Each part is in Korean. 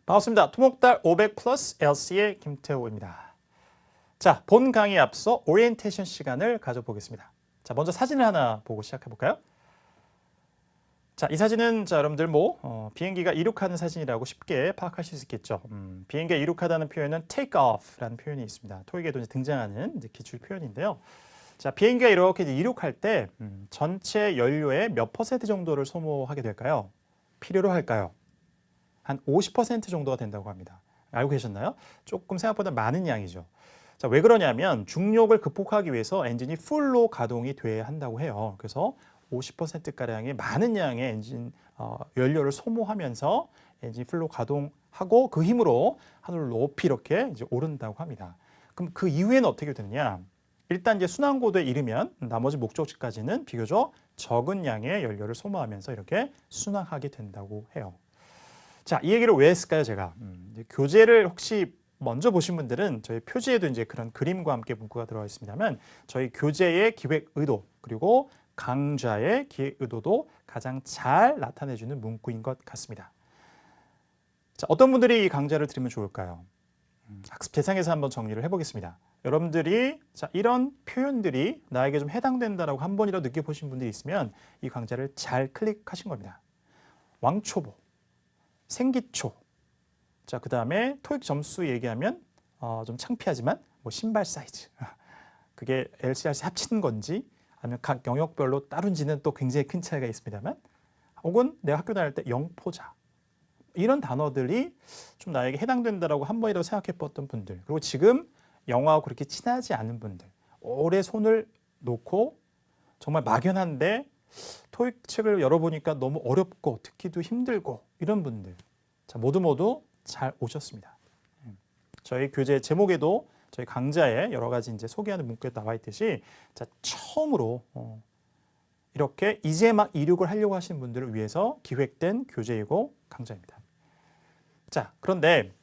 반갑습니다. 토목달 500 플러스 LC의 김태호입니다. 자, 본 강의에 앞서 오리엔테이션 시간을 가져보겠습니다. 자, 먼저 사진을 하나 보고 시작해 볼까요? 자, 이 사진은 여러분들 비행기가 이륙하는 사진이라고 쉽게 파악하실 수 있겠죠. 비행기가 이륙하다는 표현은 take off라는 표현이 있습니다. 토익에도 등장하는 기출 표현인데요. 자, 비행기가 이렇게 이륙할 때 전체 연료의 몇 퍼센트 정도를 소모하게 될까요? 필요로 할까요? 한 50% 정도가 된다고 합니다. 알고 계셨나요? 조금 생각보다 많은 양이죠. 자, 왜 그러냐면 중력을 극복하기 위해서 엔진이 풀로 가동이 돼야 한다고 해요. 그래서 50%가량의 많은 양의 엔진 연료를 소모하면서 엔진 풀로 가동하고 그 힘으로 하늘을 높이 이렇게 이제 오른다고 합니다. 그럼 그 이후에는 어떻게 되느냐? 일단 이제 순환고도에 이르면 나머지 목적지까지는 비교적 적은 양의 연료를 소모하면서 이렇게 순항하게 된다고 해요. 자, 이 얘기를 왜 했을까요, 제가? 교재를 혹시 먼저 보신 분들은 저희 표지에도 이제 그런 그림과 함께 문구가 들어가 있습니다만 저희 교재의 기획 의도 그리고 강좌의 기획 의도도 가장 잘 나타내주는 문구인 것 같습니다. 자, 어떤 분들이 이 강좌를 들으면 좋을까요? 학습 대상에서 한번 정리를 해보겠습니다. 여러분들이 자, 이런 표현들이 나에게 좀 해당된다라고 한 번이라도 느껴보신 분들이 있으면 이 강좌를 잘 클릭하신 겁니다. 왕초보, 생기초, 자, 그 다음에 토익 점수 얘기하면 좀 창피하지만 신발 사이즈, 그게 LCRC 합치는 건지 아니면 각 영역별로 따른지는 또 굉장히 큰 차이가 있습니다만, 혹은 내가 학교 다닐 때 영포자, 이런 단어들이 좀 나에게 해당된다라고 한 번이라도 생각해 봤던 분들, 그리고 지금 영어하고 그렇게 친하지 않은 분들, 오래 손을 놓고 정말 막연한데 토익 책을 열어보니까 너무 어렵고 듣기도 힘들고 이런 분들, 자, 모두 잘 오셨습니다. 저희 교재 제목에도 저희 강좌에 여러 가지 이제 소개하는 문구에 나와 있듯이 자, 처음으로 이렇게 이제 막 이륙을 하려고 하시는 분들을 위해서 기획된 교재이고 강좌입니다. 자, 그런데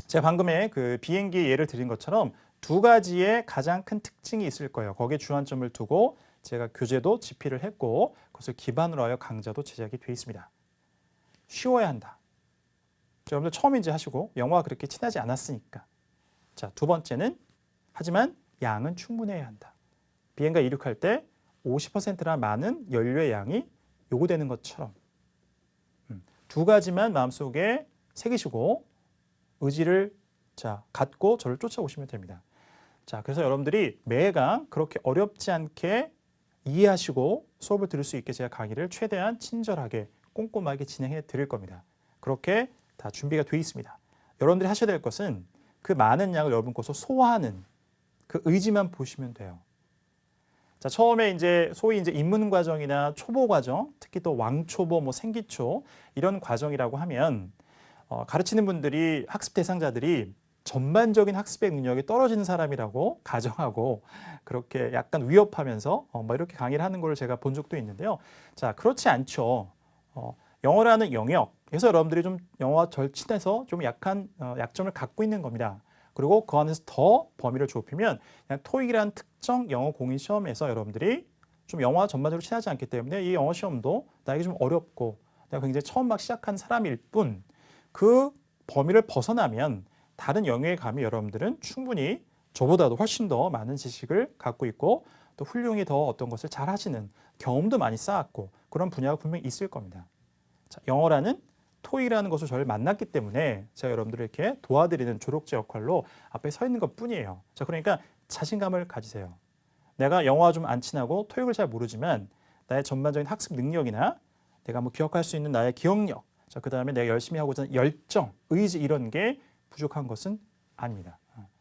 제가 방금에 그 비행기 예를 드린 것처럼 두 가지의 가장 큰 특징이 있을 거예요. 거기에 주안점을 두고 제가 교재도 집필을 했고 그것을 기반으로 하여 강좌도 제작이 되어 있습니다. 쉬워야 한다. 여러분들 처음 이제 하시고 영어와 그렇게 친하지 않았으니까. 자, 두 번째는 하지만 양은 충분해야 한다. 비행기가 이륙할 때 50%나 많은 연료의 양이 요구되는 것처럼 두 가지만 마음속에 새기시고 의지를 갖고 저를 쫓아오시면 됩니다. 자, 그래서 여러분들이 매강 그렇게 어렵지 않게 이해하시고 수업을 들을 수 있게 제가 강의를 최대한 친절하게 꼼꼼하게 진행해 드릴 겁니다. 그렇게 다 준비가 되어 있습니다. 여러분들이 하셔야 될 것은 그 많은 양을 여러분 것으로 소화하는 그 의지만 보시면 돼요. 자, 처음에 이제 소위 이제 입문 과정이나 초보 과정, 특히 또 왕초보, 생기초 이런 과정이라고 하면 가르치는 분들이 학습 대상자들이 전반적인 학습의 능력이 떨어지는 사람이라고 가정하고 그렇게 약간 위협하면서 이렇게 강의를 하는 걸 제가 본 적도 있는데요. 자, 그렇지 않죠. 영어라는 영역에서 여러분들이 좀 영어와 절친해서 좀 약한 약점을 갖고 있는 겁니다. 그리고 그 안에서 더 범위를 좁히면 그냥 토익이라는 특정 영어 공인 시험에서 여러분들이 좀 영어와 전반적으로 친하지 않기 때문에 이 영어 시험도 나에게 좀 어렵고 내가 굉장히 처음 막 시작한 사람일 뿐 그 범위를 벗어나면 다른 영역에 가면 여러분들은 충분히 저보다도 훨씬 더 많은 지식을 갖고 있고 또 훌륭히 더 어떤 것을 잘 하시는 경험도 많이 쌓았고 그런 분야가 분명히 있을 겁니다. 자, 영어라는 토익이라는 것을 저를 만났기 때문에 제가 여러분들을 이렇게 도와드리는 조력자 역할로 앞에 서 있는 것 뿐이에요. 자, 그러니까 자신감을 가지세요. 내가 영어와 좀 안 친하고 토익을 잘 모르지만 나의 전반적인 학습 능력이나 내가 기억할 수 있는 나의 기억력, 자, 그 다음에 내가 열심히 하고자 하는 열정, 의지 이런 게 부족한 것은 아닙니다.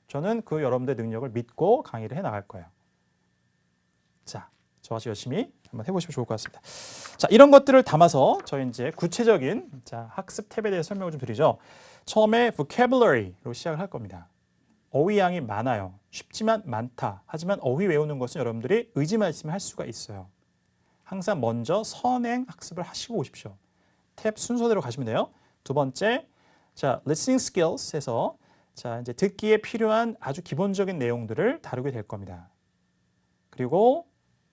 저는 그 여러분들의 능력을 믿고 강의를 해 나갈 거예요. 자, 저와 같이 열심히 한번 해보시면 좋을 것 같습니다. 자, 이런 것들을 담아서 저희 이제 구체적인 학습 탭에 대해서 설명을 좀 드리죠. 처음에 vocabulary로 시작을 할 겁니다. 어휘양이 많아요. 쉽지만 많다. 하지만 어휘 외우는 것은 여러분들이 의지만 있으면 할 수가 있어요. 항상 먼저 선행 학습을 하시고 오십시오. 탭 순서대로 가시면 돼요. 두 번째, 자, listening skills에서 자, 이제 듣기에 필요한 아주 기본적인 내용들을 다루게 될 겁니다. 그리고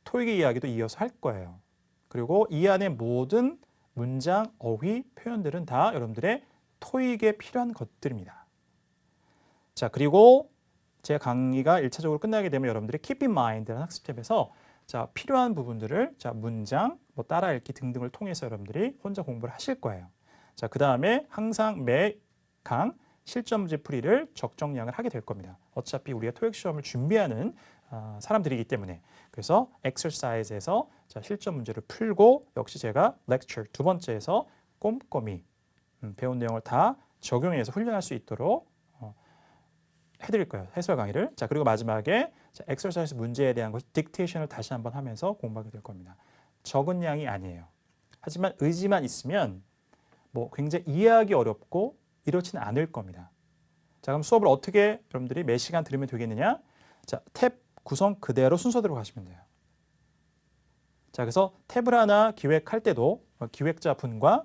토익의 이야기도 이어서 할 거예요. 그리고 이 안에 모든 문장, 어휘, 표현들은 다 여러분들의 토익에 필요한 것들입니다. 자, 그리고 제 강의가 1차적으로 끝나게 되면 여러분들이 Keep in Mind라는 학습 탭에서 자, 필요한 부분들을 자, 문장, 뭐 따라 읽기 등등을 통해서 여러분들이 혼자 공부를 하실 거예요. 자, 그다음에 항상 매 강 실전 문제 풀이를 적정량을 하게 될 겁니다. 어차피 우리가 토익 시험을 준비하는 사람들이기 때문에. 그래서 exercise에서 자, 실전 문제를 풀고 역시 제가 lecture 두 번째에서 꼼꼼히 배운 내용을 다 적용해서 훈련할 수 있도록 해드릴 거예요. 해설 강의를. 자, 그리고 마지막에 자, exercise 문제에 대한 것 딕테이션을 다시 한번 하면서 공부하게 될 겁니다. 적은 양이 아니에요. 하지만 의지만 있으면 뭐 굉장히 이해하기 어렵고 이렇지는 않을 겁니다. 자, 그럼 수업을 어떻게 여러분들이 몇 시간 들으면 되겠느냐? 자, 탭 구성 그대로 순서대로 가시면 돼요. 자, 그래서 탭을 하나 기획할 때도 기획자 분과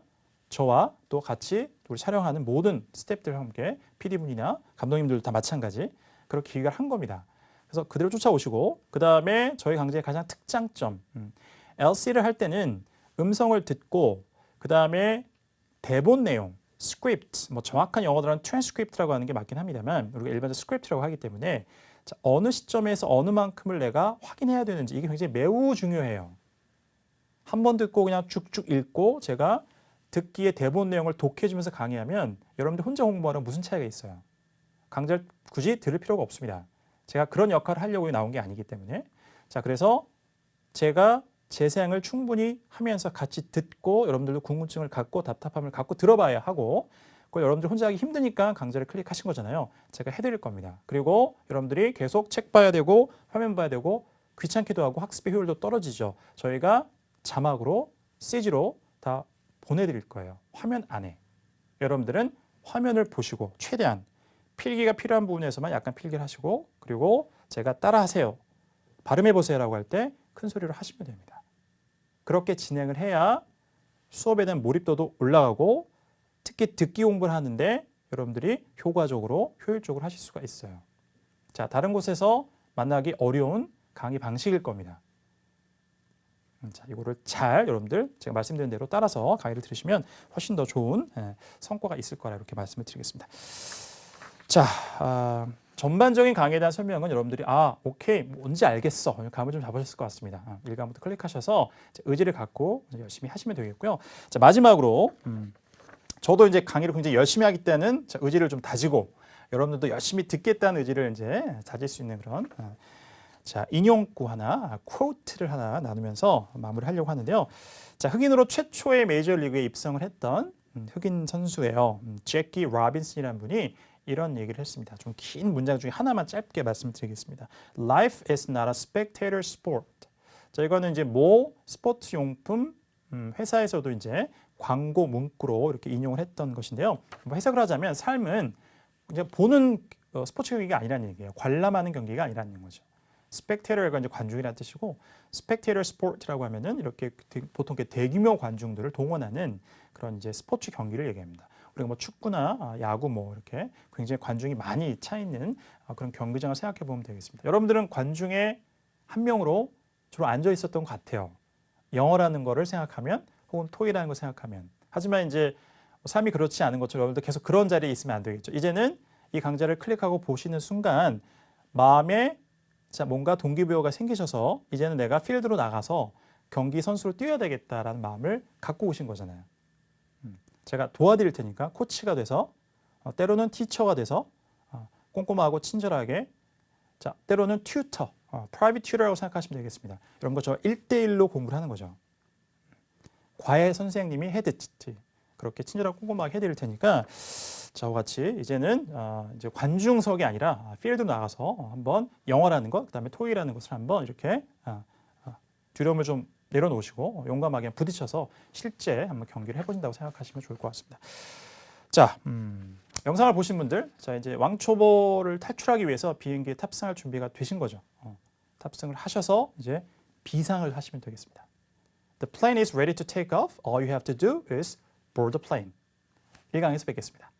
저와 또 같이 우리 촬영하는 모든 스태프들과 함께 PD분이나 감독님들도 다 마찬가지 그렇게 기획을 한 겁니다. 그래서 그대로 쫓아오시고 그 다음에 저희 강좌의 가장 특장점 LC를 할 때는 음성을 듣고 그 다음에 대본 내용 스크립트, 뭐 정확한 영어로는 트랜스크립트라고 하는 게 맞긴 합니다만 우리가 일반적으로 스크립트라고 하기 때문에 자, 어느 시점에서 어느 만큼을 내가 확인해야 되는지 이게 굉장히 매우 중요해요. 한 번 듣고 그냥 쭉쭉 읽고 제가 듣기에 대본 내용을 독해주면서 강의하면 여러분들 혼자 공부하는 무슨 차이가 있어요. 강좌를 굳이 들을 필요가 없습니다. 제가 그런 역할을 하려고 나온 게 아니기 때문에 자, 그래서 제가 재생을 충분히 하면서 같이 듣고 여러분들도 궁금증을 갖고 답답함을 갖고 들어봐야 하고 그걸 여러분들 혼자 하기 힘드니까 강좌를 클릭하신 거잖아요. 제가 해드릴 겁니다. 그리고 여러분들이 계속 책 봐야 되고 화면 봐야 되고 귀찮기도 하고 학습의 효율도 떨어지죠. 저희가 자막으로 CG로 다 보내드릴 거예요. 화면 안에. 여러분들은 화면을 보시고 최대한 필기가 필요한 부분에서만 약간 필기를 하시고 그리고 제가 따라하세요. 발음해보세요라고 할 때 큰 소리로 하시면 됩니다. 그렇게 진행을 해야 수업에 대한 몰입도도 올라가고 특히 듣기 공부를 하는데 여러분들이 효과적으로 효율적으로 하실 수가 있어요. 자, 다른 곳에서 만나기 어려운 강의 방식일 겁니다. 자, 이거를 잘 여러분들 제가 말씀드린 대로 따라서 강의를 들으시면 훨씬 더 좋은 성과가 있을 거라 이렇게 말씀을 드리겠습니다. 자, 전반적인 강의에 대한 설명은 여러분들이 오케이 뭔지 알겠어 감을 좀 잡으셨을 것 같습니다. 일간부터 클릭하셔서 의지를 갖고 열심히 하시면 되겠고요. 자, 마지막으로 저도 이제 강의를 굉장히 열심히 하기 때는 의지를 좀 다지고 여러분들도 열심히 듣겠다는 의지를 이제 다질 수 있는 그런 자, 인용구 하나, 쿼트를 하나 나누면서 마무리하려고 하는데요. 자, 흑인으로 최초의 메이저리그에 입성을 했던 흑인 선수예요. 제키 로빈슨이라는 분이 이런 얘기를 했습니다. 좀 긴 문장 중에 하나만 짧게 말씀드리겠습니다. Life is not a spectator sport. 자, 이거는 이제 모 스포츠 용품 회사에서도 이제 광고 문구로 이렇게 인용을 했던 것인데요. 뭐 해석을 하자면 삶은 이제 보는 스포츠 경기가 아니라는 얘기예요. 관람하는 경기가 아니라는 거죠. 스펙테이터가 이제 관중이라는 뜻이고 스펙테이터 스포츠라고 하면은 이렇게 보통 대규모 관중들을 동원하는 그런 이제 스포츠 경기를 얘기합니다. 우리가 뭐 축구나 야구 뭐 이렇게 굉장히 관중이 많이 차 있는 그런 경기장을 생각해 보면 되겠습니다. 여러분들은 관중의 한 명으로 주로 앉아 있었던 것 같아요. 영어라는 거를 생각하면 혹은 토익이라는 걸 생각하면 하지만 이제 삶이 그렇지 않은 것처럼 여러분들 계속 그런 자리에 있으면 안 되겠죠. 이제는 이 강좌를 클릭하고 보시는 순간 마음에 자, 뭔가 동기부여가 생기셔서 이제는 내가 필드로 나가서 경기 선수로 뛰어야 되겠다라는 마음을 갖고 오신 거잖아요. 제가 도와드릴 테니까 코치가 돼서 때로는 티처가 돼서 꼼꼼하고 친절하게 자, 때로는 튜터, 프라이빗 튜터라고 생각하시면 되겠습니다. 이런 거 저 1대1로 공부를 하는 거죠. 과외 선생님이 헤드 티트 그렇게 친절하고 꼼꼼하게 해드릴 테니까 저와 같이 이제는 이제 관중석이 아니라 필드로 나가서 한번 영어라는 것, 그다음에 토익이라는 것을 한번 이렇게 두려움을 좀 내려놓으시고 용감하게 부딪혀서 실제 한번 경기를 해보신다고 생각하시면 좋을 것 같습니다. 자, 영상을 보신 분들, 자 이제 왕초보를 탈출하기 위해서 비행기에 탑승할 준비가 되신 거죠. 탑승을 하셔서 이제 비상을 하시면 되겠습니다. The plane is ready to take off. All you have to do is board the plane. 1강에서 뵙겠습니다.